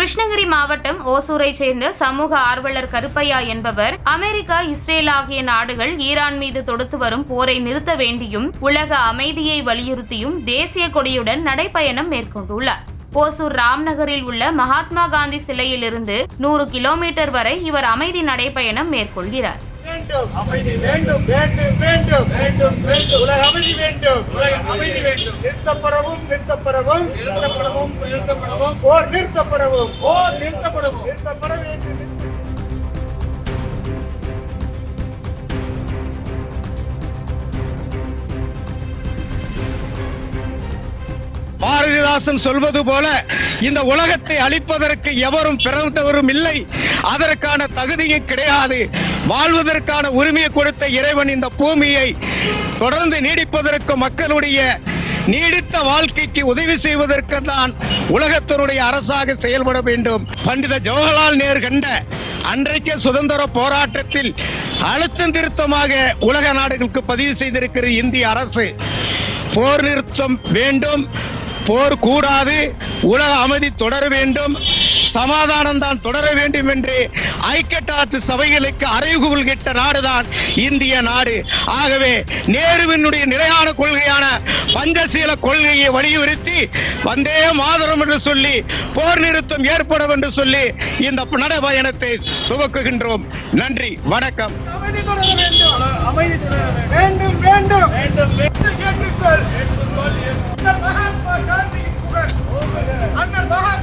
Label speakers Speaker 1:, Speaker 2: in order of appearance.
Speaker 1: கிருஷ்ணகிரி மாவட்டம் ஓசூரை சேர்ந்த சமூக ஆர்வலர் கருப்பையா என்பவர் அமெரிக்கா, இஸ்ரேல் ஆகிய நாடுகள் ஈரான் மீது தொடுத்து வரும் போரை நிறுத்த வேண்டியும் உலக அமைதியை வலியுறுத்தியும் தேசிய கொடியுடன் நடைபயணம் மேற்கொண்டுள்ளார். ஓசூர் ராம்நகரில் உள்ள மகாத்மா காந்தி சிலையிலிருந்து 100 கிலோமீட்டர் வரை இவர் அமைதி நடைபயணம் மேற்கொள்கிறார்.
Speaker 2: அமைதி வேண்டும், வேண்டும், வேண்டும், வேண்டும், வேண்டும். உலக அமைதி வேண்டும், உலக அமைதி வேண்டும். நிறுத்தப்படவும், நிறுத்தப்படவும், நிறுத்தப்படவும், நிறுத்தப்படவும். போர் நிறுத்தப்படவும், போர் நிறுத்தப்படவும், நிறுத்தப்பட வேண்டும்.
Speaker 3: பாரதிதாசன் சொல்வது போல இந்த உலகத்தை அழிப்பதற்கு எவரும் பிறந்தவரும் இல்லை, அதற்கான தகுதியும் கிடையாது. வாழ்வதற்கான உரிமையை கொடுத்த இறைவன் இந்த பூமியை தொடர்ந்து நீடிப்பதற்கு, மக்களுடைய நீடித்த வாழ்க்கைக்கு உதவி செய்வதற்கு தான் உலகத்தினுடைய அரசாக செயல்பட வேண்டும். பண்டித ஜவஹர்லால் நேரு கண்ட அன்றைக்கு சுதந்திர போராட்டத்தில் அழுத்தம் திருத்தமாக உலக நாடுகளுக்கு பதிவு செய்திருக்கிற இந்திய அரசு போர் நிறுத்தம் வேண்டும், போர் கூடாது, உலக அமைதி தொடர வேண்டும், சமாதானம் தான் தொடர வேண்டும் என்று ஐக்கிய நாட்டு சபைகளுக்கு அறிவுகள் கிட்ட நாடுதான் இந்திய நாடு. ஆகவே நேருவினுடைய நிலையான கொள்கையான பஞ்சசீல கொள்கையை வலியுறுத்தி வந்தே மாதரம் என்று சொல்லி போர் நிறுத்தம் ஏற்படும் என்று சொல்லி இந்த நடைபயணத்தை துவக்குகின்றோம். நன்றி, வணக்கம்.
Speaker 2: அமைதி தொடர வேண்டும், அமைதி தொடர வேண்டும், வேண்டும், வேண்டும், வேண்டும். ஏற்றுக்கொள், ஏற்றுக்கொள். அண்ணல் மகாத்மா காந்தியின் புகழ், அண்ணல் மகாத்மா